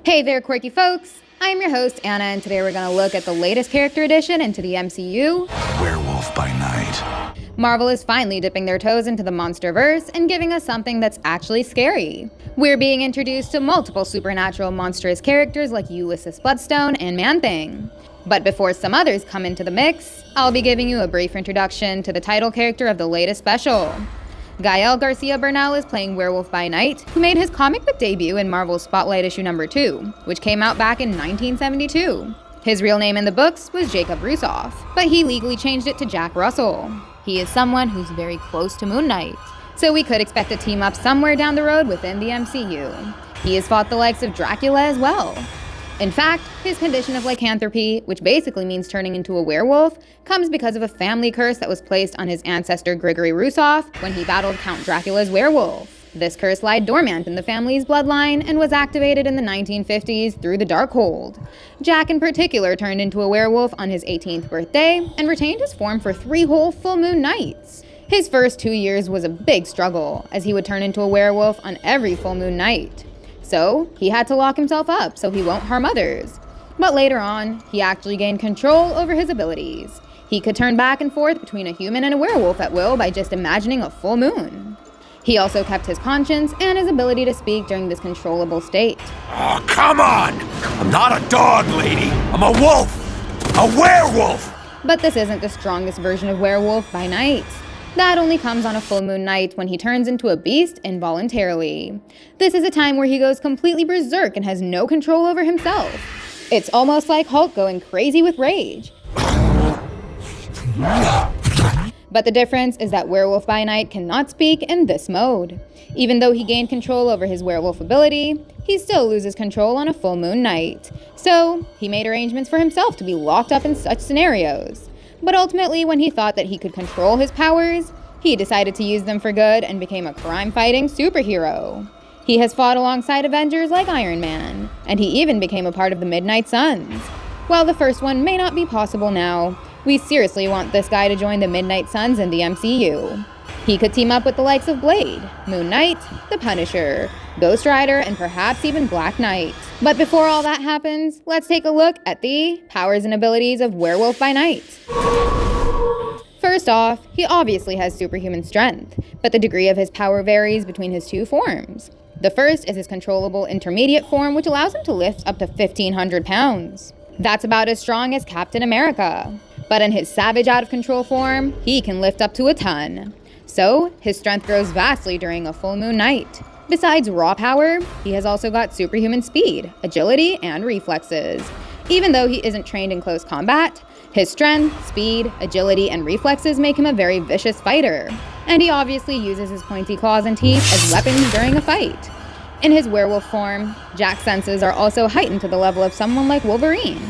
Hey there, quirky folks! I'm your host, Anna, and today we're going to look at the latest character addition into the MCU, Werewolf by Night. Marvel is finally dipping their toes into the monsterverse and giving us something that's actually scary. We're being introduced to multiple supernatural monstrous characters like Ulysses, Bloodstone, and Man-Thing. But before some others come into the mix, I'll be giving you a brief introduction to the title character of the latest special. Gael Garcia Bernal is playing Werewolf by Night, who made his comic book debut in Marvel's Spotlight issue number 2, which came out back in 1972. His real name in the books was Jacob Rusoff, but he legally changed it to Jack Russell. He is someone who's very close to Moon Knight, so we could expect a team up somewhere down the road within the MCU. He has fought the likes of Dracula as well. In fact, his condition of lycanthropy, which basically means turning into a werewolf, comes because of a family curse that was placed on his ancestor Grigory Rusoff when he battled Count Dracula's werewolf. This curse lied dormant in the family's bloodline and was activated in the 1950s through the Darkhold. Jack in particular turned into a werewolf on his 18th birthday and retained his form for 3 whole full moon nights. His first 2 years was a big struggle, as he would turn into a werewolf on every full moon night. So, he had to lock himself up so he won't harm others. But later on, he actually gained control over his abilities. He could turn back and forth between a human and a werewolf at will by just imagining a full moon. He also kept his conscience and his ability to speak during this controllable state. Oh, come on! I'm not a dog, lady! I'm a wolf! A werewolf! But this isn't the strongest version of Werewolf by Night. That only comes on a full moon night when he turns into a beast involuntarily. This is a time where he goes completely berserk and has no control over himself. It's almost like Hulk going crazy with rage. But the difference is that Werewolf by Night cannot speak in this mode. Even though he gained control over his werewolf ability, he still loses control on a full moon night. So, he made arrangements for himself to be locked up in such scenarios. But ultimately, when he thought that he could control his powers, he decided to use them for good and became a crime-fighting superhero. He has fought alongside Avengers like Iron Man, and he even became a part of the Midnight Suns. While the first one may not be possible now, we seriously want this guy to join the Midnight Suns in the MCU. He could team up with the likes of Blade, Moon Knight, the Punisher, Ghost Rider, and perhaps even Black Knight. But before all that happens, let's take a look at the powers and abilities of Werewolf by Night. First off, he obviously has superhuman strength, but the degree of his power varies between his 2 forms. The first is his controllable intermediate form, which allows him to lift up to 1,500 pounds. That's about as strong as Captain America. But in his savage out-of-control form, he can lift up to a ton. So, his strength grows vastly during a full moon night. Besides raw power, he has also got superhuman speed, agility, and reflexes. Even though he isn't trained in close combat, his strength, speed, agility, and reflexes make him a very vicious fighter. And he obviously uses his pointy claws and teeth as weapons during a fight. In his werewolf form, Jack's senses are also heightened to the level of someone like Wolverine.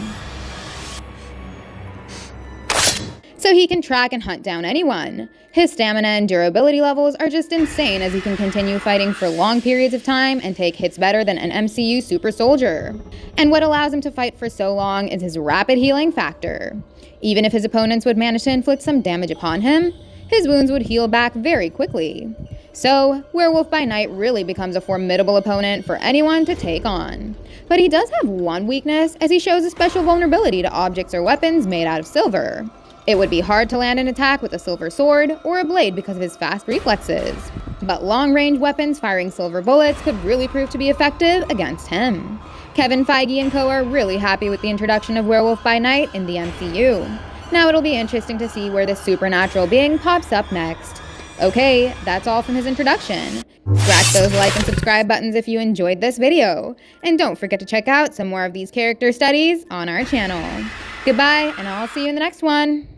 So he can track and hunt down anyone. His stamina and durability levels are just insane, as he can continue fighting for long periods of time and take hits better than an MCU super soldier. And what allows him to fight for so long is his rapid healing factor. Even if his opponents would manage to inflict some damage upon him, his wounds would heal back very quickly. So, Werewolf by Night really becomes a formidable opponent for anyone to take on. But he does have one weakness, as he shows a special vulnerability to objects or weapons made out of silver. It would be hard to land an attack with a silver sword or a blade because of his fast reflexes. But long-range weapons firing silver bullets could really prove to be effective against him. Kevin Feige and co. are really happy with the introduction of Werewolf by Night in the MCU. Now it'll be interesting to see where this supernatural being pops up next. Okay, that's all from his introduction. Scratch those like and subscribe buttons if you enjoyed this video. And don't forget to check out some more of these character studies on our channel. Goodbye, and I'll see you in the next one.